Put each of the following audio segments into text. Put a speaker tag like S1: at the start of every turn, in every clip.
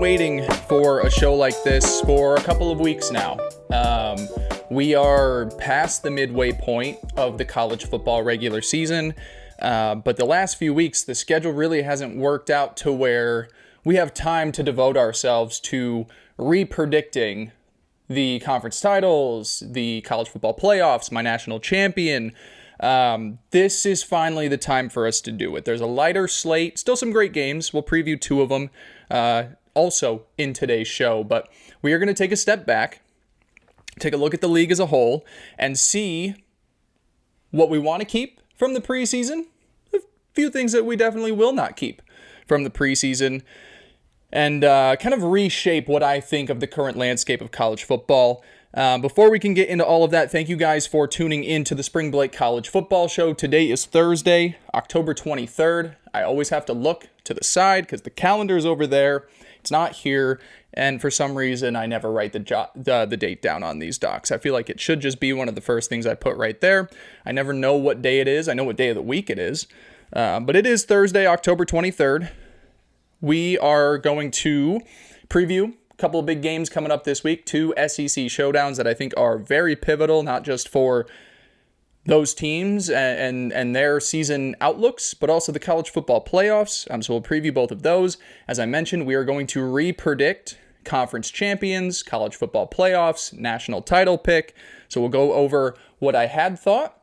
S1: waiting for a show like this for a couple of weeks now. We are past the midway point of the college football regular season, but the last few weeks, the schedule really hasn't worked out to where we have time to devote ourselves to re-predicting the conference titles, the college football playoffs, my national champion. This is finally the time for us to do it. There's a lighter slate, still some great games. We'll preview two of them also in today's show, but we are going to take a step back, take a look at the league as a whole, and see what we want to keep from the preseason, a few things that we definitely will not keep from the preseason, and kind of reshape what I think of the current landscape of college football. Before we can get into all of that, thank you guys for tuning in to the Spring Break College Football Show. Today is Thursday, October 23rd. I always have to look to the side because the calendar's over there. It's not here, and for some reason, I never write the date down on these docs. I feel like it should just be one of the first things I put right there. I never know what day it is. I know what day of the week it is, but it is Thursday, October 23rd. We are going to preview a couple of big games coming up this week, two SEC showdowns that I think are very pivotal, not just for those teams and their season outlooks, but also the college football playoffs. So we'll preview both of those. As I mentioned, we are going to re-predict conference champions, college football playoffs, national title pick. So we'll go over what I had thought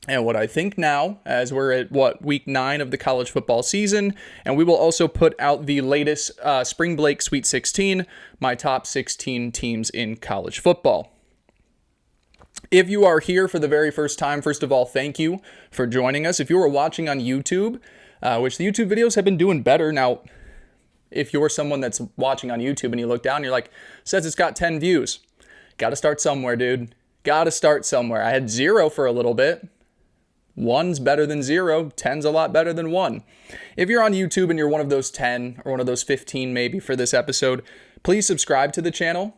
S1: and what I think now, as we're at, week 9 of the college football season. And we will also put out the latest Spring Break Sweet 16, my top 16 teams in college football. If you are here for the very first time, first of all, thank you for joining us. If you are watching on YouTube, which the YouTube videos have been doing better. Now, if you're someone that's watching on YouTube and you look down, you're like, says it's got 10 views. Got to start somewhere, dude. Got to start somewhere. I had 0 for a little bit. 1's better than 0. 10's a lot better than 1. If you're on YouTube and you're one of those 10 or one of those 15 maybe for this episode, please subscribe to the channel.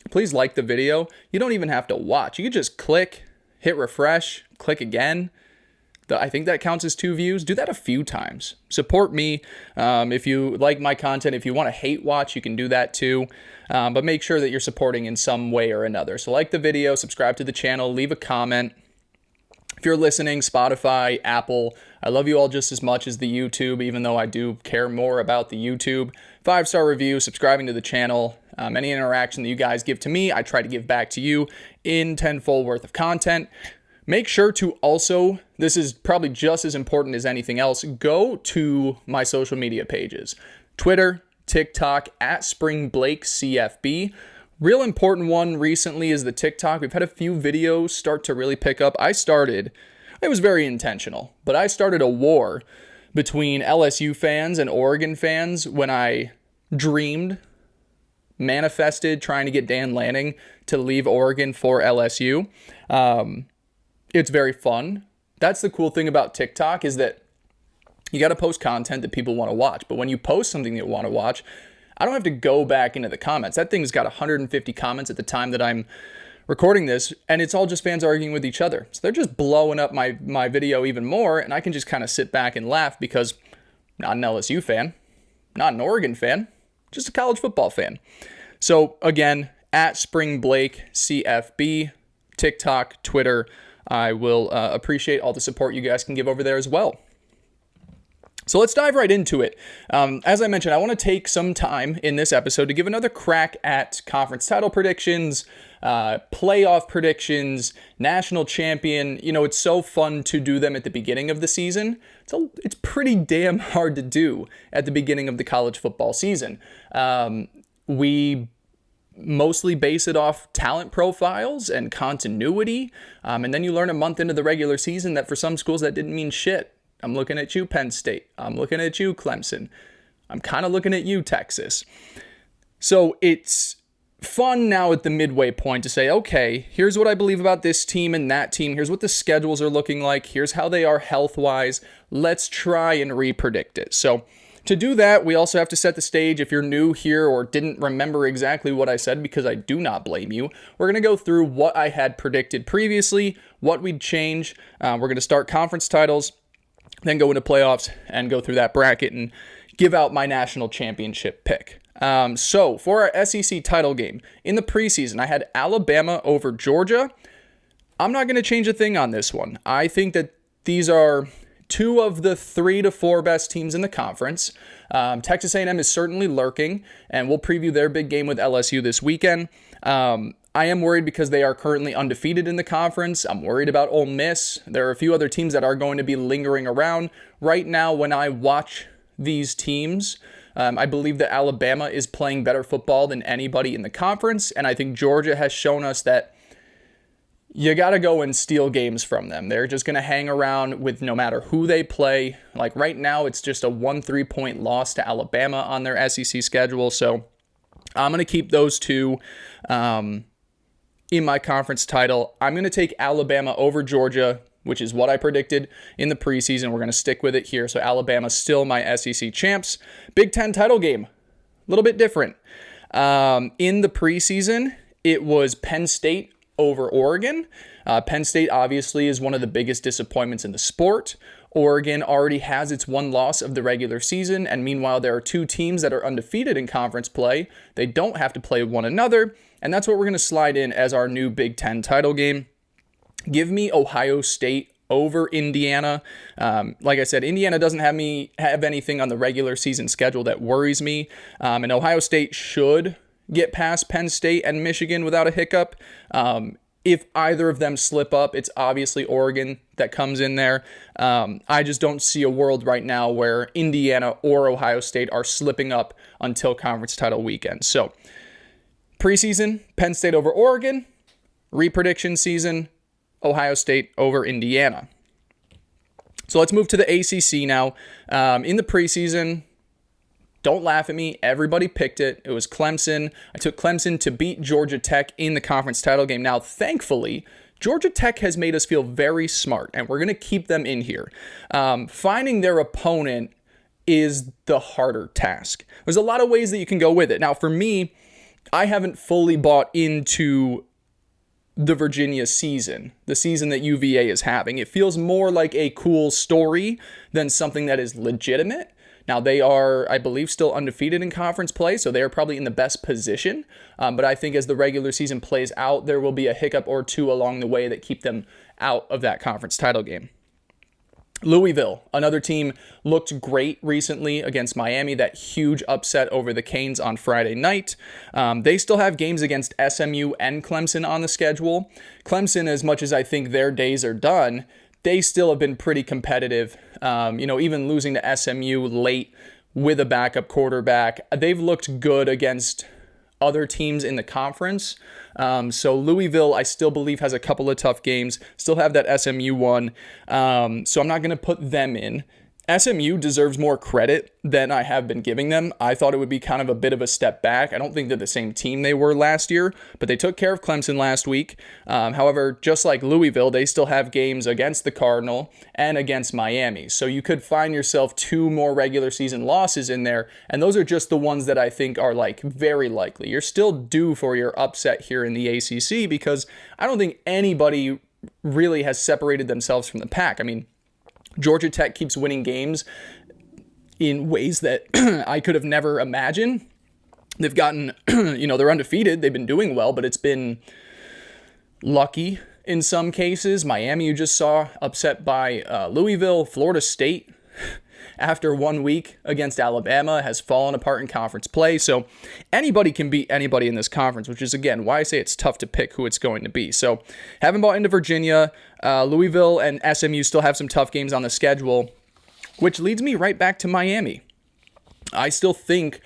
S1: Please like the video. You don't even have to watch. You can just click, hit refresh, click again. I think that counts as 2 views. Do that a few times. Support me. If you like my content, if you want to hate watch, you can do that too. But make sure that you're supporting in some way or another. So like the video, subscribe to the channel, leave a comment. If you're listening, Spotify, Apple, I love you all just as much as the YouTube, even though I do care more about the YouTube. 5-star review, subscribing to the channel. Any interaction that you guys give to me, I try to give back to you in tenfold worth of content. Make sure to also, this is probably just as important as anything else, go to my social media pages. Twitter, TikTok, at Spring Break CFB. Real important one recently is the TikTok. We've had a few videos start to really pick up. It was very intentional, but I started a war between LSU fans and Oregon fans when I manifested trying to get Dan Lanning to leave Oregon for LSU. It's very fun. That's the cool thing about TikTok is that you got to post content that people want to watch. But when you post something that you want to watch, I don't have to go back into the comments. That thing's got 150 comments at the time that I'm recording this, and it's all just fans arguing with each other. So they're just blowing up my video even more, and I can just kind of sit back and laugh because I'm not an LSU fan, not an Oregon fan, just a college football fan. So again, at Spring Break CFB, TikTok, Twitter, I will appreciate all the support you guys can give over there as well. So let's dive right into it. As I mentioned, I want to take some time in this episode to give another crack at conference title predictions, playoff predictions, national champion. You know, it's so fun to do them at the beginning of the season. It's pretty damn hard to do at the beginning of the college football season. We mostly base it off talent profiles and continuity. And then you learn a month into the regular season that for some schools that didn't mean shit. I'm looking at you, Penn State. I'm looking at you, Clemson. I'm kind of looking at you, Texas. So it's fun now at the midway point to say, okay, here's what I believe about this team and that team. Here's what the schedules are looking like. Here's how they are health-wise. Let's try and re-predict it. So to do that, we also have to set the stage. If you're new here or didn't remember exactly what I said, because I do not blame you, we're going to go through what I had predicted previously, what we'd change. We're going to start conference titles, then go into playoffs and go through that bracket and give out my national championship pick. So for our SEC title game, in the preseason, I had Alabama over Georgia. I'm not going to change a thing on this one. I think that these are two of the 3 to 4 best teams in the conference. Texas A&M is certainly lurking, and we'll preview their big game with LSU this weekend. I am worried because they are currently undefeated in the conference. I'm worried about Ole Miss. There are a few other teams that are going to be lingering around. Right now, when I watch these teams, I believe that Alabama is playing better football than anybody in the conference, and I think Georgia has shown us that you got to go and steal games from them. They're just going to hang around with no matter who they play. Like right now, it's just a 1 3-point loss to Alabama on their SEC schedule. So I'm going to keep those two in my conference title. I'm going to take Alabama over Georgia, which is what I predicted in the preseason. We're going to stick with it here. So Alabama's still my SEC champs. Big Ten title game, a little bit different. In the preseason, it was Penn State over Oregon. Penn State obviously is one of the biggest disappointments in the sport. Oregon already has its one loss of the regular season, and meanwhile there are two teams that are undefeated in conference play. They don't have to play one another, and that's what we're going to slide in as our new Big Ten title game. Give me Ohio State over Indiana. Like I said, Indiana doesn't have anything on the regular season schedule that worries me, and Ohio State should get past Penn State and Michigan without a hiccup. If either of them slip up, it's obviously Oregon that comes in there. I just don't see a world right now where Indiana or Ohio State are slipping up until conference title weekend. So preseason, Penn State over Oregon. Reprediction season, Ohio State over Indiana. So let's move to the ACC now. In the preseason, don't laugh at me. Everybody picked it. It was Clemson. I took Clemson to beat Georgia Tech in the conference title game. Now, thankfully, Georgia Tech has made us feel very smart, and we're going to keep them in here. Finding their opponent is the harder task. There's a lot of ways that you can go with it. Now, for me, I haven't fully bought into the Virginia season, the season that UVA is having. It feels more like a cool story than something that is legitimate. Now, they are, I believe, still undefeated in conference play, so they are probably in the best position. But I think as the regular season plays out, there will be a hiccup or two along the way that keep them out of that conference title game. Louisville, another team, looked great recently against Miami, that huge upset over the Canes on Friday night. They still have games against SMU and Clemson on the schedule. Clemson, as much as I think their days are done, they still have been pretty competitive. Even losing to SMU late with a backup quarterback, they've looked good against other teams in the conference. So Louisville, I still believe, has a couple of tough games. Still have that SMU one. So I'm not going to put them in. SMU deserves more credit than I have been giving them. I thought it would be kind of a bit of a step back. I don't think they're the same team they were last year, but they took care of Clemson last week. However, just like Louisville, they still have games against the Cardinal and against Miami. So you could find yourself 2 more regular season losses in there, and those are just the ones that I think are very likely. You're still due for your upset here in the ACC because I don't think anybody really has separated themselves from the pack. I mean, Georgia Tech keeps winning games in ways that I could have never imagined. They've gotten, they're undefeated. They've been doing well, but it's been lucky in some cases. Miami, you just saw, upset by Louisville. Florida State, after 1 week against Alabama, has fallen apart in conference play. So anybody can beat anybody in this conference, which is, again, why I say it's tough to pick who it's going to be. So haven't bought into Virginia. Louisville and SMU still have some tough games on the schedule, which leads me right back to Miami. I still think,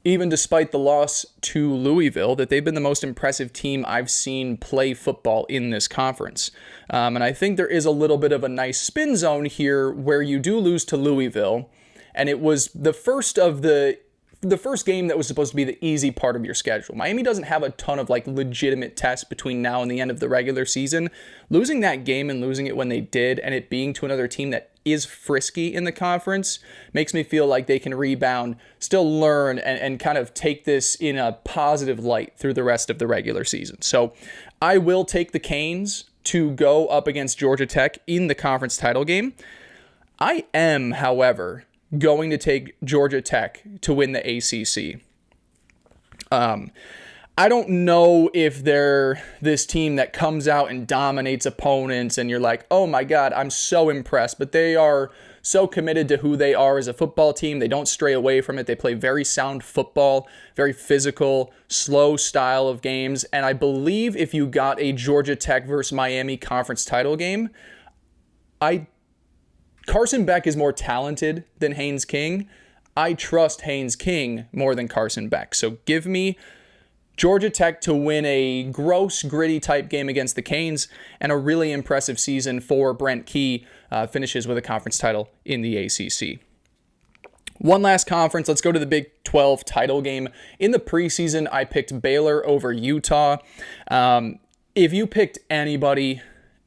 S1: even despite the loss to Louisville, that they've been the most impressive team I've seen play football in this conference. And I think there is a little bit of a nice spin zone here where you do lose to Louisville, and it was the first game that was supposed to be the easy part of your schedule. Miami doesn't have a ton of legitimate tests between now and the end of the regular season. Losing that game and losing it when they did, and it being to another team that is frisky in the conference, makes me feel like they can rebound, still learn, and kind of take this in a positive light through the rest of the regular season. So I will take the Canes to go up against Georgia Tech in the conference title game. I am, however, going to take Georgia Tech to win the ACC. I don't know if they're this team that comes out and dominates opponents and you're like, oh my God, I'm so impressed. But they are so committed to who they are as a football team. They don't stray away from it. They play very sound football, very physical, slow style of games. And I believe if you got a Georgia Tech versus Miami conference title game, Carson Beck is more talented than Haynes King. I trust Haynes King more than Carson Beck. So give me Georgia Tech to win a gross, gritty type game against the Canes, and a really impressive season for Brent Key, finishes with a conference title in the ACC. One last conference. Let's go to the Big 12 title game. In the preseason, I picked Baylor over Utah. If you picked anybody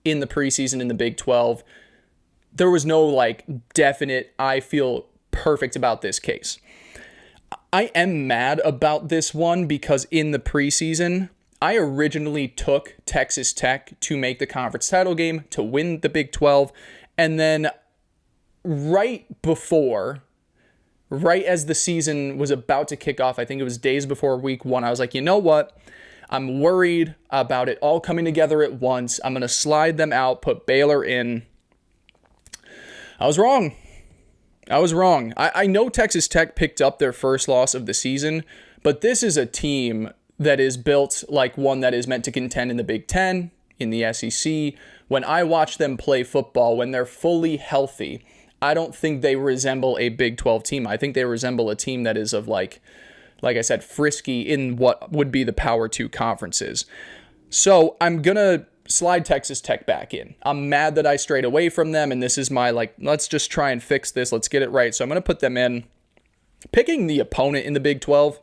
S1: in the preseason in the Big 12, there was no definite, I feel perfect about this case. I am mad about this one because in the preseason, I originally took Texas Tech to make the conference title game to win the Big 12. And then right as the season was about to kick off, I think it was days before week 1, I was like, you know what? I'm worried about it all coming together at once. I'm going to slide them out, put Baylor in. I was wrong. I know Texas Tech picked up their first loss of the season, but this is a team that is built like one that is meant to contend in the Big Ten, in the SEC. When I watch them play football, when they're fully healthy, I don't think they resemble a Big 12 team. I think they resemble a team that is of like I said, frisky in what would be the Power 2 conferences. So I'm going to slide Texas Tech back in. I'm mad that I strayed away from them, and this is my let's just try and fix this. Let's get it right. So I'm going to put them in. Picking the opponent in the Big 12,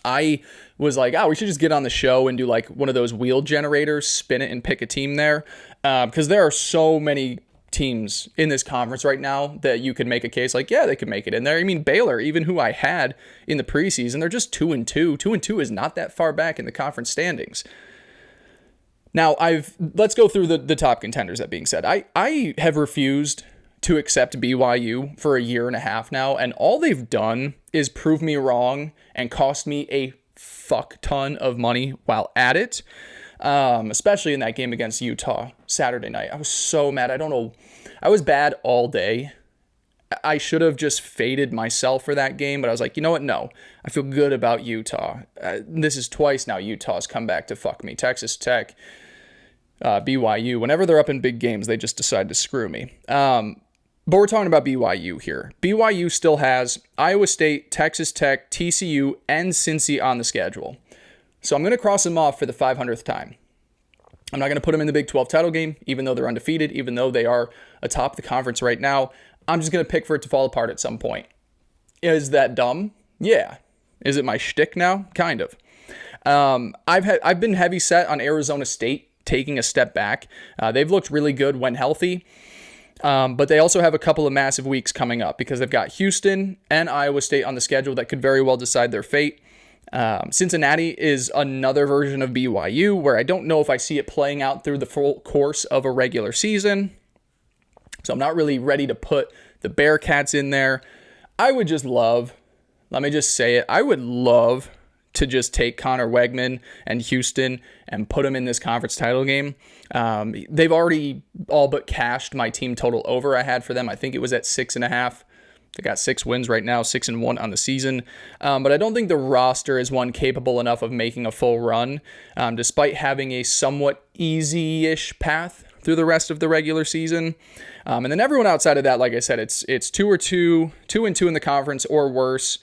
S1: I was like, we should just get on the show and do one of those wheel generators, spin it and pick a team there. Because there are so many teams in this conference right now that you could make a case they could make it in there. I mean, Baylor, even who I had in the preseason, they're just 2-2. 2-2 is not that far back in the conference standings. Now, let's go through the top contenders, that being said. I have refused to accept BYU for a year and a half now, and all they've done is prove me wrong and cost me a fuck ton of money while at it, especially in that game against Utah Saturday night. I was so mad. I don't know. I was bad all day. I should have just faded myself for that game, but I was like, you know what? No, I feel good about Utah. This is twice now Utah's come back to fuck me. Texas Tech, BYU, whenever they're up in big games, they just decide to screw me. But we're talking about BYU here. BYU still has Iowa State, Texas Tech, TCU, and Cincy on the schedule. So I'm going to cross them off for the 500th time. I'm not going to put them in the Big 12 title game, even though they're undefeated, even though they are atop the conference right now. I'm just going to pick for it to fall apart at some point. Is that dumb? Yeah. Is it my shtick now? Kind of. I've been heavy set on Arizona State taking a step back. They've looked really good when healthy, but they also have a couple of massive weeks coming up because they've got Houston and Iowa State on the schedule that could very well decide their fate. Cincinnati is another version of BYU where I don't know if I see it playing out through the full course of a regular season. So I'm not really ready to put the Bearcats in there. I would just love, let me just say it, I would love to just take Connor Wegman and Houston and put them in this conference title game. They've already all but cashed my team total over I had for them. I think it was at 6.5. They got 6 wins right now, 6-1 on the season. But I don't think the roster is one capable enough of making a full run, despite having a somewhat easy-ish path through the rest of the regular season. And then everyone outside of that, like I said, it's 2-2 in the conference or worse,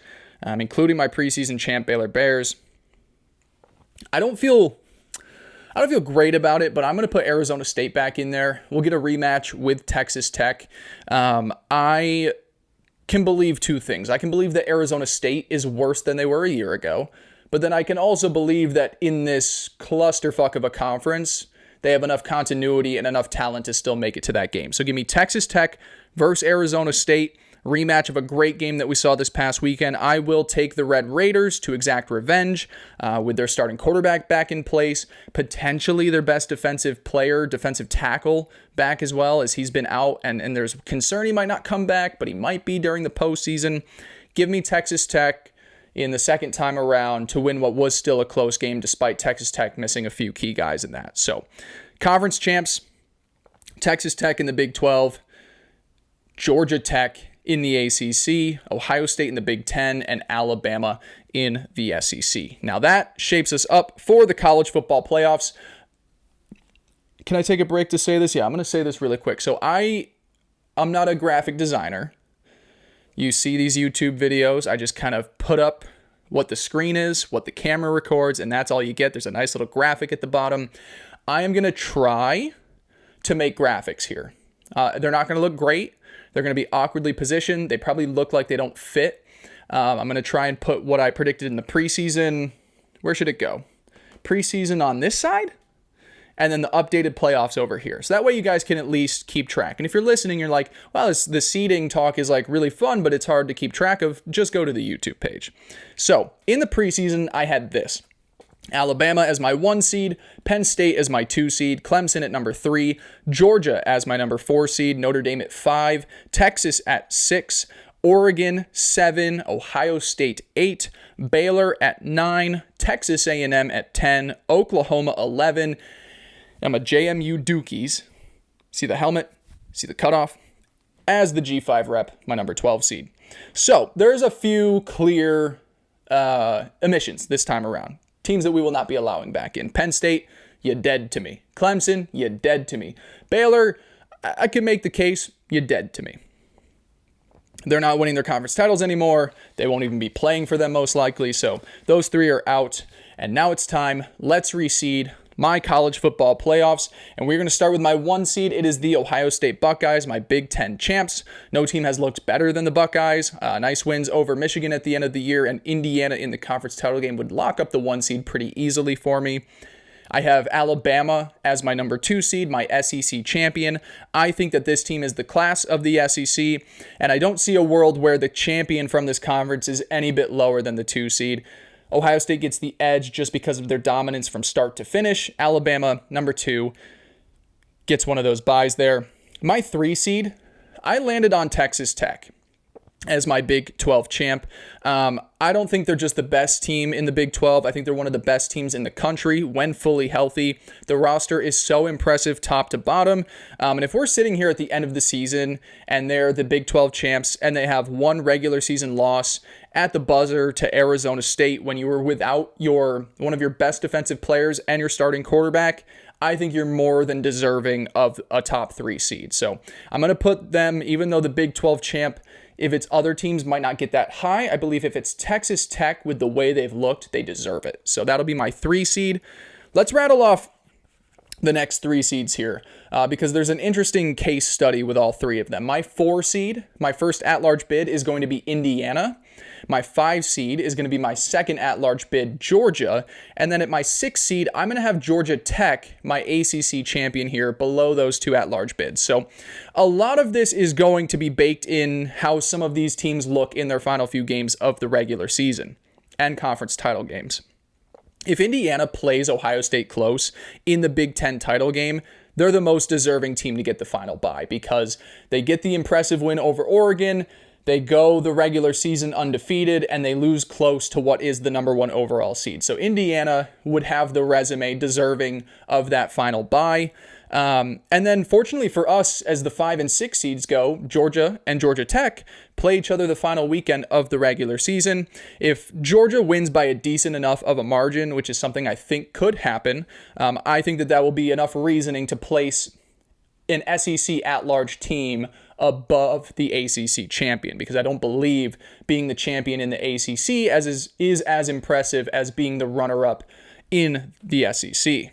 S1: including my preseason champ Baylor Bears. I don't feel great about it, but I'm going to put Arizona State back in there. We'll get a rematch with Texas Tech. I can believe two things. I can believe that Arizona State is worse than they were a year ago, but then I can also believe that in this clusterfuck of a conference, they have enough continuity and enough talent to still make it to that game. So give me Texas Tech versus Arizona State, rematch of a great game that we saw this past weekend. I will take the Red Raiders to exact revenge with their starting quarterback back in place, potentially their best defensive tackle back as well, as he's been out, and there's concern he might not come back, but he might be during the postseason. Give me Texas Tech in the second time around to win what was still a close game despite Texas Tech missing a few key guys in that. So conference champs, Texas Tech in the Big 12, Georgia Tech in the ACC, Ohio State in the Big 10, and Alabama in the SEC. Now that shapes us up for the college football playoffs. Can I take a break to say this? Yeah, I'm going to say this really quick. So I'm not a graphic designer. You see these YouTube videos, I just kind of put up what the screen is, what the camera records, and that's all you get. There's a nice little graphic at the bottom. I am going to try to make graphics here. They're not going to look great. They're going to be awkwardly positioned. They probably look like they don't fit. I'm going to try and put what I predicted in the preseason. Where should it go? Preseason on this side, and then the updated playoffs over here. So that way you guys can at least keep track. And if you're listening, you're like, well, the seeding talk is like really fun, but it's hard to keep track of. Just go to the YouTube page. So in the preseason, I had this. Alabama as my 1 seed, Penn State as my 2 seed, Clemson at number 3, Georgia as my number 4 seed, Notre Dame at 5, Texas at 6, Oregon 7, Ohio State 8, Baylor at 9, Texas A&M at 10, Oklahoma 11. I'm a JMU Dukies. See the helmet? See the cutoff? As the G5 rep, my number 12 seed. So there's a few clear omissions this time around. Teams that we will not be allowing back in. Penn State, you dead to me. Clemson, you dead to me. Baylor, I can make the case, you dead to me. They're not winning their conference titles anymore. They won't even be playing for them most likely. So those 3 are out. And now it's time. Let's reseed my college football playoffs. And we're going to start with my 1 seed. It is the Ohio State Buckeyes, my Big Ten champs. No team has looked better than the Buckeyes. Nice wins over Michigan at the end of the year, and Indiana in the conference title game would lock up the 1 seed pretty easily for me. I have Alabama as my number 2 seed, my SEC champion. I think that this team is the class of the SEC, and I don't see a world where the champion from this conference is any bit lower than the 2 seed. Ohio State gets the edge just because of their dominance from start to finish. Alabama, number 2, gets one of those buys there. My 3 seed, I landed on Texas Tech as my Big 12 champ. I don't think they're just the best team in the Big 12. I think they're one of the best teams in the country when fully healthy. The roster is so impressive top to bottom. And if we're sitting here at the end of the season and they're the Big 12 champs and they have 1 regular season loss at the buzzer to Arizona State when you were without one of your best defensive players and your starting quarterback, I think you're more than deserving of a top 3 seed. So I'm going to put them, even though the Big 12 champ, if it's other teams, might not get that high. I believe if it's Texas Tech with the way they've looked, they deserve it. So that'll be my 3 seed. Let's rattle off the next 3 seeds here because there's an interesting case study with all 3 of them. My 4 seed, my first at-large bid is going to be Indiana. My 5 seed is going to be my second at-large bid, Georgia. And then at my 6 seed, I'm going to have Georgia Tech, my ACC champion here, below those 2 at-large bids. So a lot of this is going to be baked in how some of these teams look in their final few games of the regular season and conference title games. If Indiana plays Ohio State close in the Big Ten title game, they're the most deserving team to get the final bye because they get the impressive win over Oregon. They go the regular season undefeated, and they lose close to what is the number 1 overall seed. So Indiana would have the resume deserving of that final bye. And then fortunately for us, as the 5 and 6 seeds go, Georgia and Georgia Tech play each other the final weekend of the regular season. If Georgia wins by a decent enough of a margin, which is something I think could happen, I think that will be enough reasoning to place an SEC at-large team above the ACC champion, because I don't believe being the champion in the ACC is as impressive as being the runner-up in the SEC.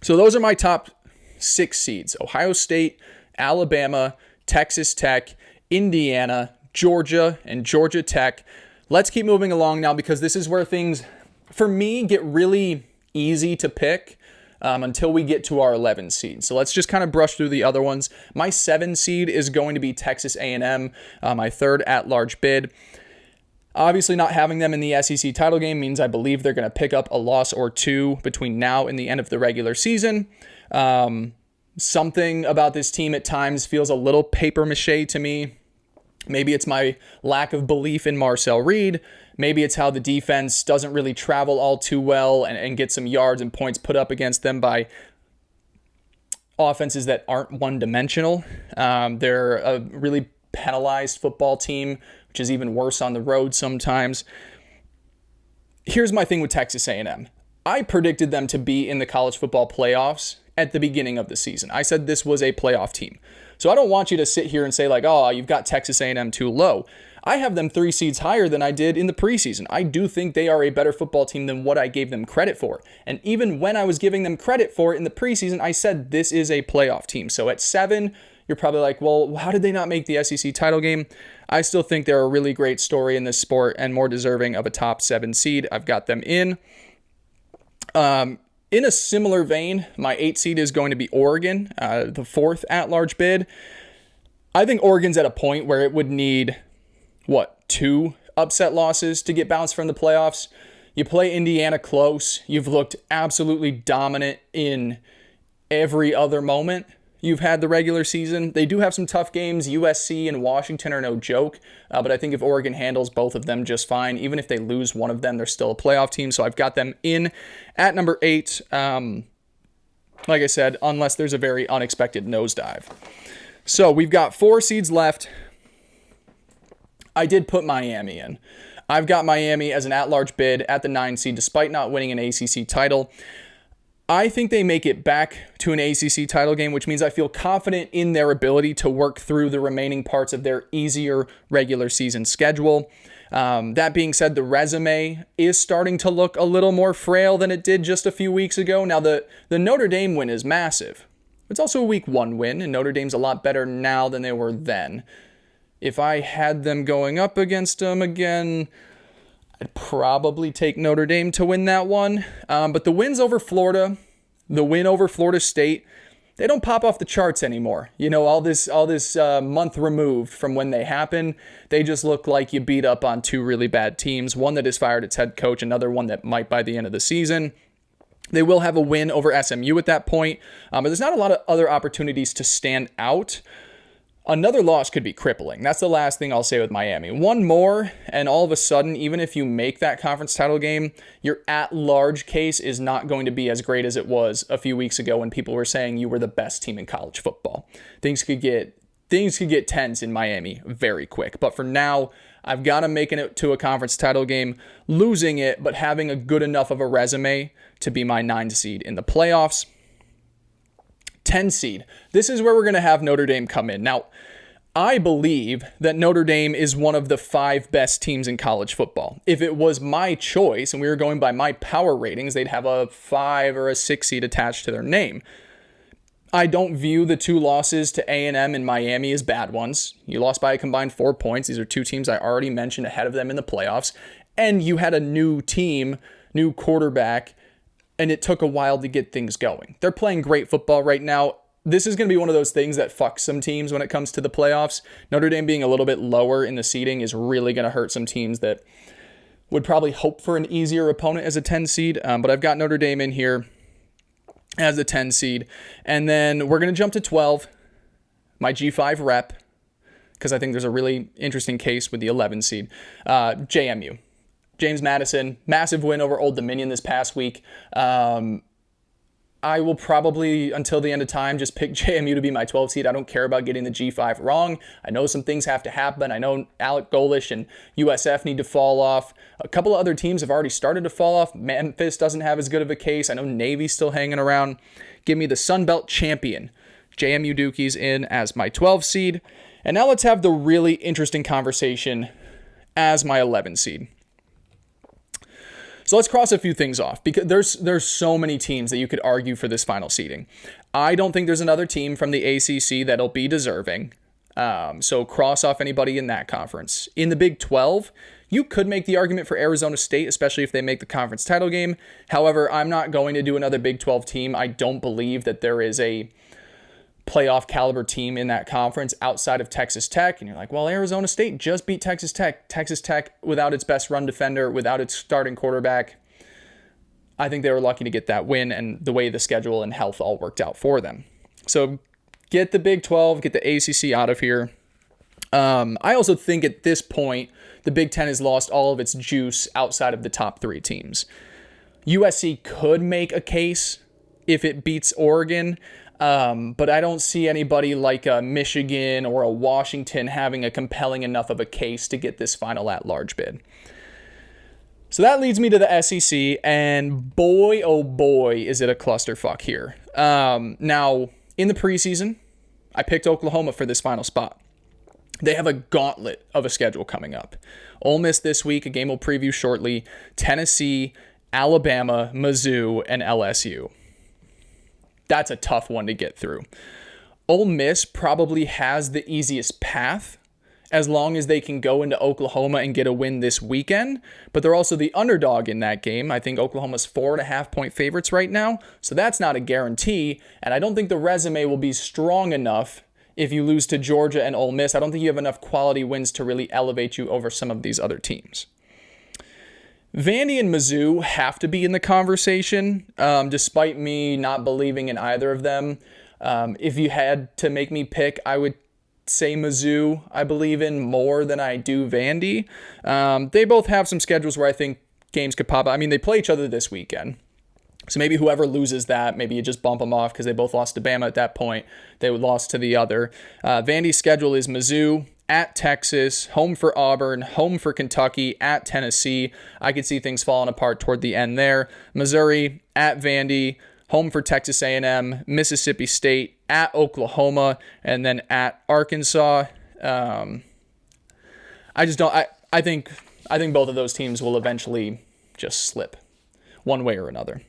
S1: So those are my top 6 seeds: Ohio State, Alabama, Texas Tech, Indiana, Georgia, and Georgia Tech. Let's keep moving along now because this is where things, for me, get really easy to pick until we get to our 11 seed. So let's just kind of brush through the other ones. My 7 seed is going to be Texas A&M, my third at-large bid. Obviously, not having them in the SEC title game means I believe they're going to pick up a loss or 2 between now and the end of the regular season. Something about this team at times feels a little paper mache to me. Maybe it's my lack of belief in Marcel Reed. Maybe it's how the defense doesn't really travel all too well and get some yards and points put up against them by offenses that aren't one-dimensional. They're a really penalized football team, which is even worse on the road sometimes. Here's my thing with Texas A&M. I predicted them to be in the college football playoffs at the beginning of the season. I said this was a playoff team. So I don't want you to sit here and say like, oh, you've got Texas A&M too low. I have them 3 seeds higher than I did in the preseason. I do think they are a better football team than what I gave them credit for. And even when I was giving them credit for it in the preseason, I said this is a playoff team. So at 7, you're probably like, well, how did they not make the SEC title game? I still think they're a really great story in this sport and more deserving of a top 7 seed. I've got them in. In a similar vein, my 8 seed is going to be Oregon, the 4th at-large bid. I think Oregon's at a point where it would need, 2 upset losses to get bounced from the playoffs. You play Indiana close. You've looked absolutely dominant in every other moment you've had the regular season. They do have some tough games. USC and Washington are no joke, but I think if Oregon handles both of them just fine, even if they lose one of them, they're still a playoff team. So I've got them in at number 8. Like I said, unless there's a very unexpected nosedive. So we've got 4 seeds left. I did put Miami in. I've got Miami as an at-large bid at the 9 seed, despite not winning an ACC title. I think they make it back to an ACC title game, which means I feel confident in their ability to work through the remaining parts of their easier regular season schedule. That being said, the resume is starting to look a little more frail than it did just a few weeks ago. Now, the Notre Dame win is massive. It's also a week 1 win, and Notre Dame's a lot better now than they were then. If I had them going up against them again, I'd probably take Notre Dame to win that one. But the wins over Florida, the win over Florida State, they don't pop off the charts anymore. You know, all this month removed from when they happen, they just look like you beat up on 2 really bad teams. One that has fired its head coach, another one that might by the end of the season. They will have a win over SMU at that point, but there's not a lot of other opportunities to stand out. Another loss could be crippling. That's the last thing I'll say with Miami. One more, and all of a sudden, even if you make that conference title game, your at-large case is not going to be as great as it was a few weeks ago when people were saying you were the best team in college football. Things could get tense in Miami very quick. But for now, I've got them making it to a conference title game, losing it, but having a good enough of a resume to be my 9 seed in the playoffs. 10 seed. This is where we're going to have Notre Dame come in. Now, I believe that Notre Dame is one of the 5 best teams in college football. If it was my choice and we were going by my power ratings, they'd have a 5 or a 6 seed attached to their name. I don't view the 2 losses to A&M and Miami as bad ones. You lost by a combined 4 points. These are 2 teams I already mentioned ahead of them in the playoffs. And you had a new team, new quarterback, and it took a while to get things going. They're playing great football right now. This is going to be one of those things that fucks some teams when it comes to the playoffs. Notre Dame being a little bit lower in the seeding is really going to hurt some teams that would probably hope for an easier opponent as a 10 seed. But I've got Notre Dame in here as a 10 seed. And then we're going to jump to 12, my G5 rep, because I think there's a really interesting case with the 11 seed, JMU. James Madison, massive win over Old Dominion this past week. I will probably, until the end of time, just pick JMU to be my 12 seed. I don't care about getting the G5 wrong. I know some things have to happen. I know Alec Golish and USF need to fall off. A couple of other teams have already started to fall off. Memphis doesn't have as good of a case. I know Navy's still hanging around. Give me the Sun Belt champion, JMU Dukies, in as my 12 seed. And now let's have the really interesting conversation as my 11 seed. So let's cross a few things off because there's so many teams that you could argue for this final seeding. I don't think there's another team from the ACC that'll be deserving. So cross off anybody in that conference. In the Big 12, you could make the argument for Arizona State, especially if they make the conference title game. However, I'm not going to do another Big 12 team. I don't believe that there is a playoff caliber team in that conference outside of Texas Tech. And you're like, well, Arizona State just beat Texas Tech. Texas Tech without its best run defender, without its starting quarterback. I think they were lucky to get that win and the way the schedule and health all worked out for them. So get the Big 12, get the ACC out of here. I also think at this point, the Big Ten has lost all of its juice outside of the top 3 teams. USC could make a case if it beats Oregon, but I don't see anybody like a Michigan or a Washington having a compelling enough of a case to get this final at-large bid. So that leads me to the SEC, and boy, oh boy, is it a clusterfuck here. Now, in the preseason, I picked Oklahoma for this final spot. They have a gauntlet of a schedule coming up. Ole Miss this week, a game we'll preview shortly, Tennessee, Alabama, Mizzou, and LSU. That's a tough one to get through. Ole Miss probably has the easiest path as long as they can go into Oklahoma and get a win this weekend, but they're also the underdog in that game. I think Oklahoma's 4.5-point favorites right now, so that's not a guarantee, and I don't think the resume will be strong enough if you lose to Georgia and Ole Miss. I don't think you have enough quality wins to really elevate you over some of these other teams. Vandy and Mizzou have to be in the conversation, despite me not believing in either of them. If you had to make me pick, I would say Mizzou I believe in more than I do Vandy. They both have some schedules where I think games could pop up. I mean, they play each other this weekend. So maybe whoever loses that, maybe you just bump them off because they both lost to Bama at that point. They would lost to the other. Vandy's schedule is Mizzou, at Texas, home for Auburn, home for Kentucky, at Tennessee. I could see things falling apart toward the end there. Missouri, at Vandy, home for Texas A&M, Mississippi State, at Oklahoma, and then at Arkansas. I think both of those teams will eventually just slip one way or another.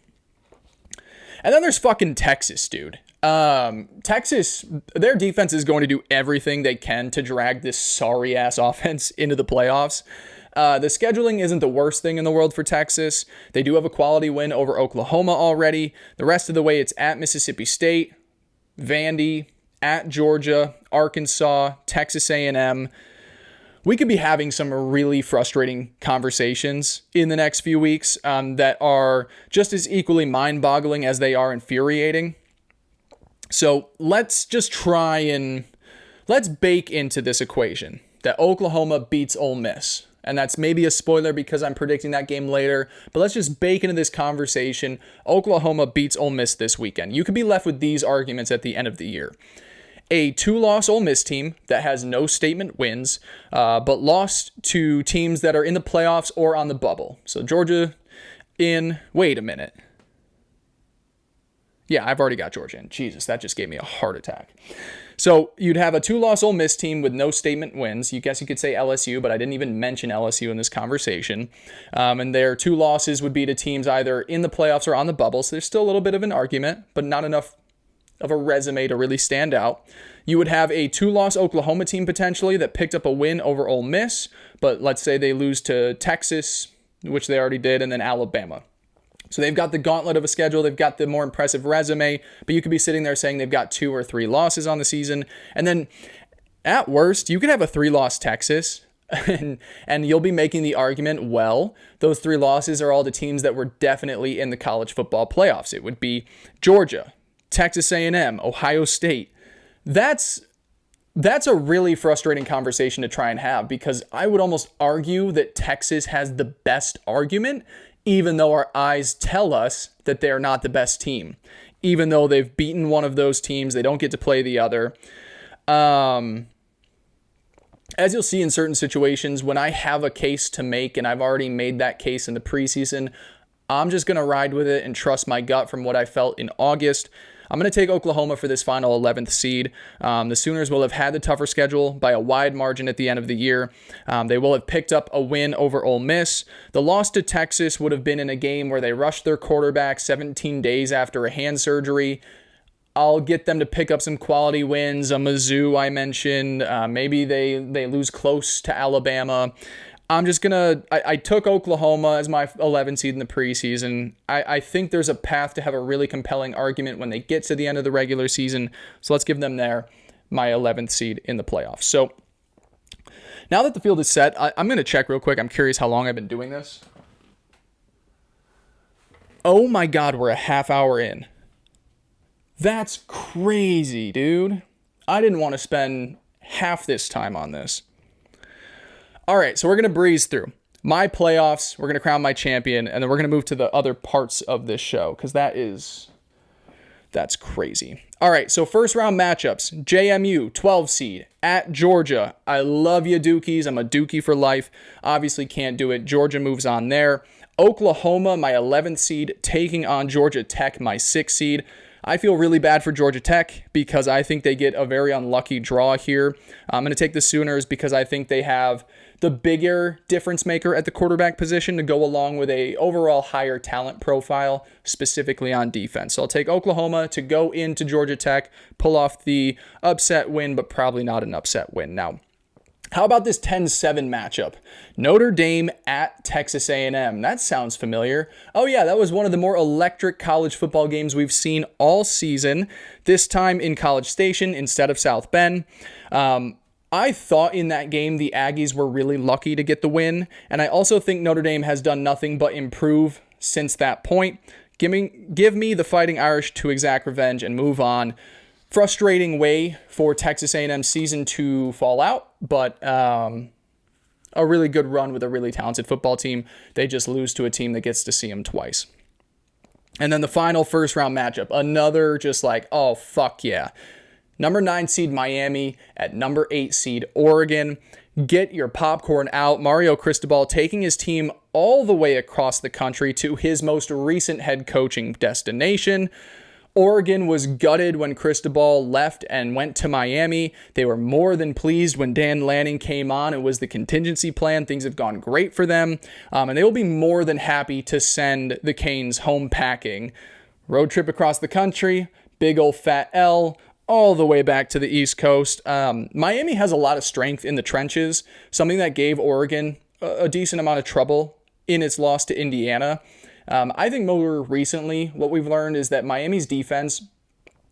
S1: And then there's fucking Texas, dude. Texas, their defense is going to do everything they can to drag this sorry-ass offense into the playoffs. The scheduling isn't the worst thing in the world for Texas. They do have a quality win over Oklahoma already. The rest of the way, it's at Mississippi State, Vandy, at Georgia, Arkansas, Texas A&M. We could be having some really frustrating conversations in the next few weeks that are just as equally mind-boggling as they are infuriating. So let's just let's bake into this equation that Oklahoma beats Ole Miss. And that's maybe a spoiler because I'm predicting that game later. But let's just bake into this conversation. Oklahoma beats Ole Miss this weekend. You could be left with these arguments at the end of the year. A 2-loss Ole Miss team that has no statement wins, but lost to teams that are in the playoffs or on the bubble. So Georgia wait a minute. Yeah, I've already got Georgia in. Jesus, that just gave me a heart attack. So you'd have a 2-loss Ole Miss team with no statement wins. You guess you could say LSU, but I didn't even mention LSU in this conversation. And their 2 losses would be to teams either in the playoffs or on the bubble. So there's still a little bit of an argument, but not enough of a resume to really stand out. You would have a 2-loss Oklahoma team potentially that picked up a win over Ole Miss, but let's say they lose to Texas, which they already did, and then Alabama. So they've got the gauntlet of a schedule. They've got the more impressive resume, but you could be sitting there saying they've got 2 or 3 losses on the season. And then at worst, you could have a 3-loss Texas, and you'll be making the argument, well, those 3 losses are all the teams that were definitely in the college football playoffs. It would be Georgia, Texas A&M, Ohio State. That's a really frustrating conversation to try and have because I would almost argue that Texas has the best argument, even though our eyes tell us that they're not the best team. Even though they've beaten one of those teams, they don't get to play the other. As you'll see in certain situations, when I have a case to make, and I've already made that case in the preseason, I'm just going to ride with it and trust my gut from what I felt in August. I'm going to take Oklahoma for this final 11th seed. The Sooners will have had the tougher schedule by a wide margin at the end of the year. They will have picked up a win over Ole Miss. The loss to Texas would have been in a game where they rushed their quarterback 17 days after a hand surgery. I'll get them to pick up some quality wins. A Mizzou I mentioned. Maybe they lose close to Alabama. I took Oklahoma as my 11 seed in the preseason. I think there's a path to have a really compelling argument when they get to the end of the regular season. So let's give them my 11th seed in the playoffs. So now that the field is set, I'm going to check real quick. I'm curious how long I've been doing this. Oh my God, we're a half hour in. That's crazy, dude. I didn't want to spend half this time on this. All right, so we're going to breeze through my playoffs. We're going to crown my champion, and then we're going to move to the other parts of this show because that's crazy. All right, so first round matchups. JMU, 12 seed, at Georgia. I love you, Dukies. I'm a Dukie for life. Obviously can't do it. Georgia moves on there. Oklahoma, my 11th seed, taking on Georgia Tech, my 6th seed. I feel really bad for Georgia Tech because I think they get a very unlucky draw here. I'm going to take the Sooners because I think they have the bigger difference maker at the quarterback position to go along with a overall higher talent profile, specifically on defense. So I'll take Oklahoma to go into Georgia Tech, pull off the upset win, but probably not an upset win. Now, how about this 10-7 matchup? Notre Dame at Texas A&M. That sounds familiar. Oh yeah, that was one of the more electric college football games we've seen all season, this time in College Station instead of South Bend. I thought in that game the Aggies were really lucky to get the win, and I also think Notre Dame has done nothing but improve since that point. Give me the Fighting Irish to exact revenge and move on. Frustrating way for Texas A&M season to fall out, but a really good run with a really talented football team. They just lose to a team that gets to see them twice. And then the final first round matchup, another just like, oh, fuck yeah. Number 9 seed Miami at number 8 seed Oregon. Get your popcorn out. Mario Cristobal taking his team all the way across the country to his most recent head coaching destination. Oregon was gutted when Cristobal left and went to Miami. They were more than pleased when Dan Lanning came on. It was the contingency plan. Things have gone great for them. And they will be more than happy to send the Canes home packing. Road trip across the country, big old fat L, all the way back to the East Coast. Miami has a lot of strength in the trenches, something that gave Oregon a decent amount of trouble in its loss to Indiana. I think more recently, what we've learned is that Miami's defense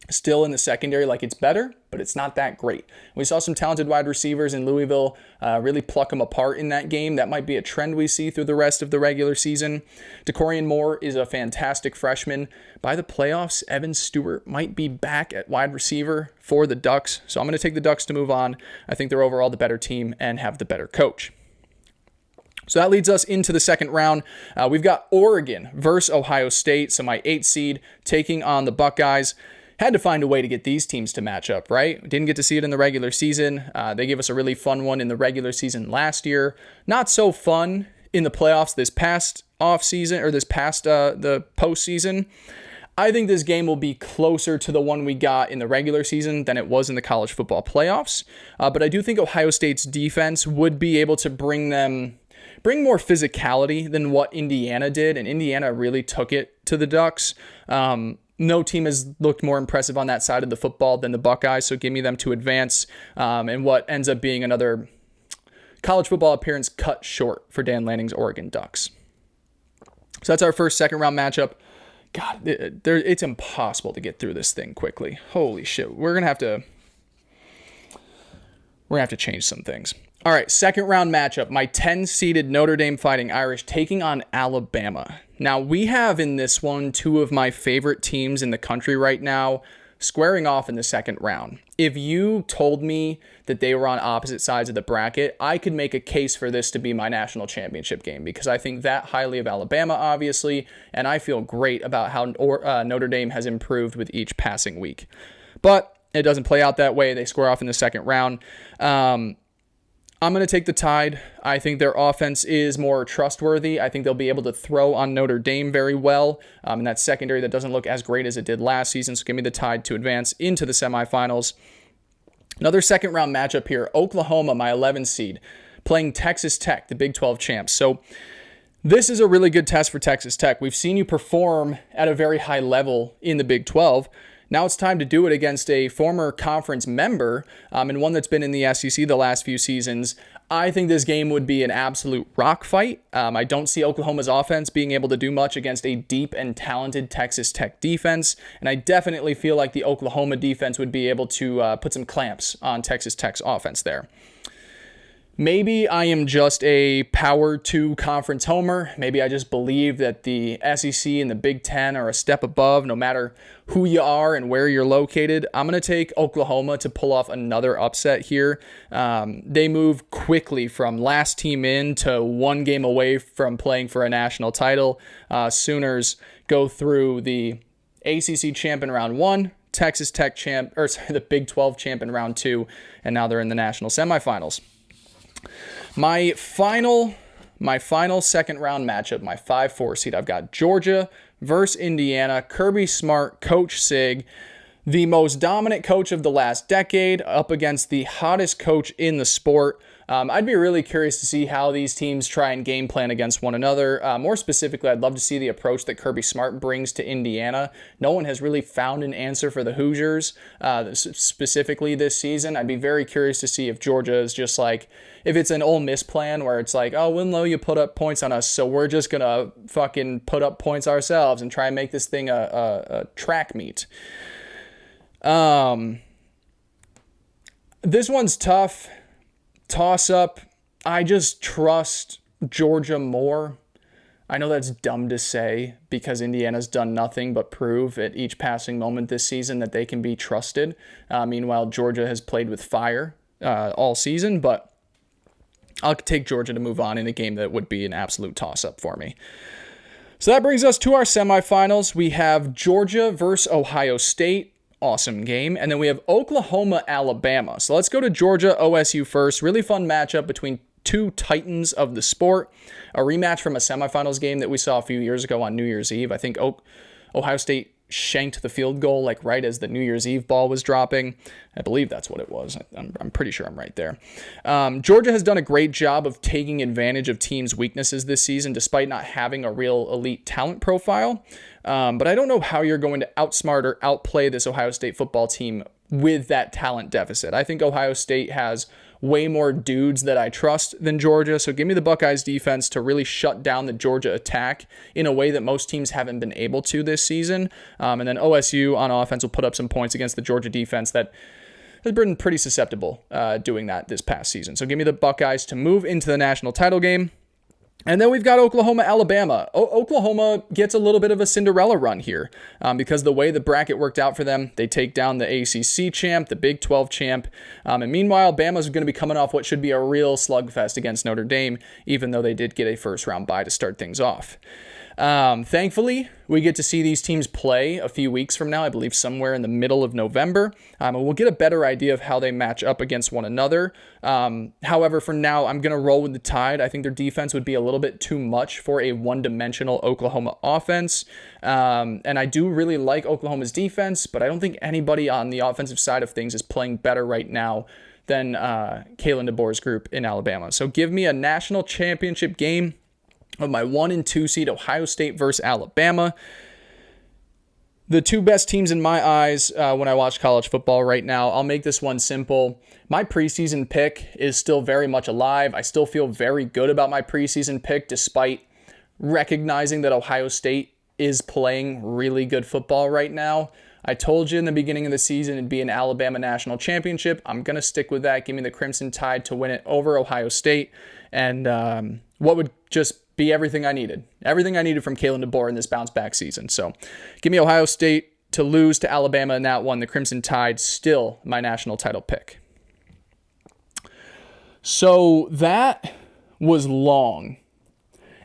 S1: still in the secondary, like it's better, but it's not that great. We saw some talented wide receivers in Louisville really pluck them apart in that game. That might be a trend we see through the rest of the regular season. DeCorian Moore is a fantastic freshman. By the playoffs, Evan Stewart might be back at wide receiver for the Ducks. So I'm going to take the Ducks to move on. I think they're overall the better team and have the better coach. So that leads us into the second round. We've got Oregon versus Ohio State. So my 8th seed taking on the Buckeyes. Had to find a way to get these teams to match up, right? Didn't get to see it in the regular season. They gave us a really fun one in the regular season last year. Not so fun in the playoffs this past offseason or the postseason. I think this game will be closer to the one we got in the regular season than it was in the college football playoffs. But I do think Ohio State's defense would be able to bring more physicality than what Indiana did, and Indiana really took it to the Ducks. No team has looked more impressive on that side of the football than the Buckeyes, so give me them to advance, and what ends up being another college football appearance cut short for Dan Lanning's Oregon Ducks. So that's our first second-round matchup. God, it's impossible to get through this thing quickly. Holy shit, we're gonna have to change some things. All right, second round matchup, my 10-seeded Notre Dame Fighting Irish taking on Alabama. Now, we have in this one two of my favorite teams in the country right now squaring off in the second round. If you told me that they were on opposite sides of the bracket, I could make a case for this to be my national championship game because I think that highly of Alabama, obviously, and I feel great about how Notre Dame has improved with each passing week. But it doesn't play out that way. They square off in the second round. I'm going to take the Tide. I think their offense is more trustworthy. I think they'll be able to throw on Notre Dame very well. In that secondary that doesn't look as great as it did last season. So give me the Tide to advance into the semifinals. Another second round matchup here. Oklahoma, my 11 seed, playing Texas Tech, the Big 12 champs. So this is a really good test for Texas Tech. We've seen you perform at a very high level in the Big 12. Now it's time to do it against a former conference member and one that's been in the SEC the last few seasons. I think this game would be an absolute rock fight. I don't see Oklahoma's offense being able to do much against a deep and talented Texas Tech defense, and I definitely feel like the Oklahoma defense would be able to put some clamps on Texas Tech's offense there. Maybe I am just a Power 2 conference homer. Maybe I just believe that the SEC and the Big Ten are a step above no matter who you are and where you're located. I'm going to take Oklahoma to pull off another upset here. They move quickly from last team in to one game away from playing for a national title. Sooners go through the ACC champ in round 1, Texas Tech champ, the Big 12 champ in round 2, and now they're in the national semifinals. My final second round matchup, my 5-4 seed, I've got Georgia versus Indiana. Kirby Smart, Coach Sig, the most dominant coach of the last decade, up against the hottest coach in the sport. I'd be really curious to see how these teams try and game plan against one another. More specifically, I'd love to see the approach that Kirby Smart brings to Indiana. No one has really found an answer for the Hoosiers, specifically this season. I'd be very curious to see if Georgia is just like, if it's an Ole Miss plan where it's like, oh, Winlow, you put up points on us, so we're just going to fucking put up points ourselves and try and make this thing a track meet. This one's tough. Toss up. I just trust Georgia more. I know that's dumb to say because Indiana's done nothing but prove at each passing moment this season that they can be trusted. Meanwhile, Georgia has played with fire all season, but I'll take Georgia to move on in a game that would be an absolute toss-up for me. So that brings us to our semifinals. We have Georgia versus Ohio State. Awesome game. And then we have Oklahoma, Alabama. So let's go to Georgia, OSU first. Really fun matchup between two titans of the sport. A rematch from a semifinals game that we saw a few years ago on New Year's Eve. I think Ohio State shanked the field goal like right as the New Year's Eve ball was dropping. I believe that's what it was. I'm pretty sure I'm right there. Georgia has done a great job of taking advantage of teams' weaknesses this season despite not having a real elite talent profile. But I don't know how you're going to outsmart or outplay this Ohio State football team with that talent deficit. I think Ohio State has way more dudes that I trust than Georgia. So give me the Buckeyes defense to really shut down the Georgia attack in a way that most teams haven't been able to this season. And then OSU on offense will put up some points against the Georgia defense that has been pretty susceptible doing that this past season. So give me the Buckeyes to move into the national title game. And then we've got Oklahoma, Alabama. Oklahoma gets a little bit of a Cinderella run here because the way the bracket worked out for them, they take down the ACC champ, the Big 12 champ. And meanwhile, Bama's going to be coming off what should be a real slugfest against Notre Dame, even though they did get a first-round bye to start things off. Thankfully, we get to see these teams play a few weeks from now, I believe somewhere in the middle of November, and we'll get a better idea of how they match up against one another. However, for now, I'm going to roll with the Tide. I think their defense would be a little bit too much for a one-dimensional Oklahoma offense, and I do really like Oklahoma's defense, but I don't think anybody on the offensive side of things is playing better right now than Kalen DeBoer's group in Alabama. So give me a national championship game of my 1 and 2 seed Ohio State versus Alabama. The two best teams in my eyes when I watch college football right now. I'll make this one simple. My preseason pick is still very much alive. I still feel very good about my preseason pick despite recognizing that Ohio State is playing really good football right now. I told you in the beginning of the season it'd be an Alabama national championship. I'm going to stick with that. Give me the Crimson Tide to win it over Ohio State. And what would just be everything I needed. Everything I needed from Kalen DeBoer in this bounce-back season. So give me Ohio State to lose to Alabama in that one. The Crimson Tide, still my national title pick. So that was long.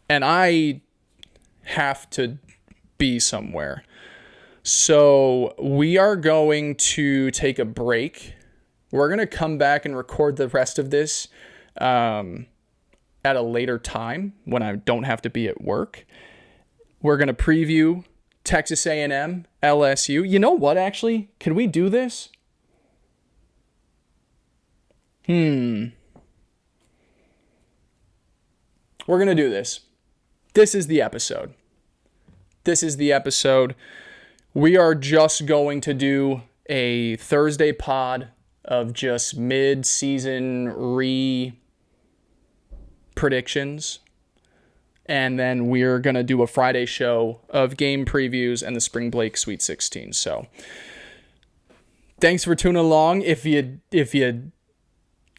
S1: And I have to be somewhere. So we are going to take a break. We're going to come back and record the rest of this at a later time when I don't have to be at work. We're going to preview Texas A&M, LSU. You know what, actually? Can we do this? We're going to do this. This is the episode. We are just going to do a Thursday pod of just mid-season predictions, and then we're gonna do a Friday show of game previews and the Spring Break Sweet 16. So thanks for tuning along. If you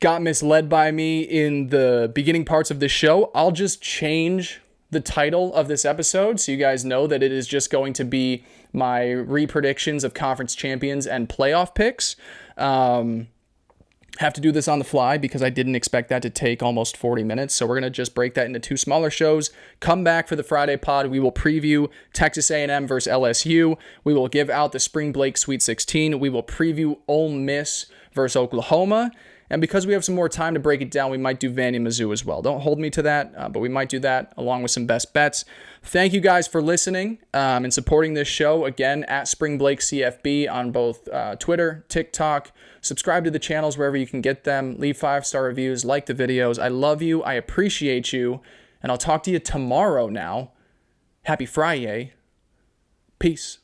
S1: got misled by me in the beginning parts of this show, I'll just change the title of this episode so you guys know that it is just going to be my re-predictions of conference champions and playoff picks. Have to do this on the fly because I didn't expect that to take almost 40 minutes. So we're going to just break that into 2 smaller shows. Come back for the Friday pod. We will preview Texas A&M versus LSU. We will give out the Spring Break Sweet 16. We will preview Ole Miss versus Oklahoma. And because we have some more time to break it down, we might do Vandy Mizzou as well. Don't hold me to that, but we might do that along with some best bets. Thank you guys for listening and supporting this show. Again, at Spring Blake CFB on both Twitter, TikTok. Subscribe to the channels wherever you can get them. Leave 5-star reviews. Like the videos. I love you. I appreciate you. And I'll talk to you tomorrow now. Happy Friday. Peace.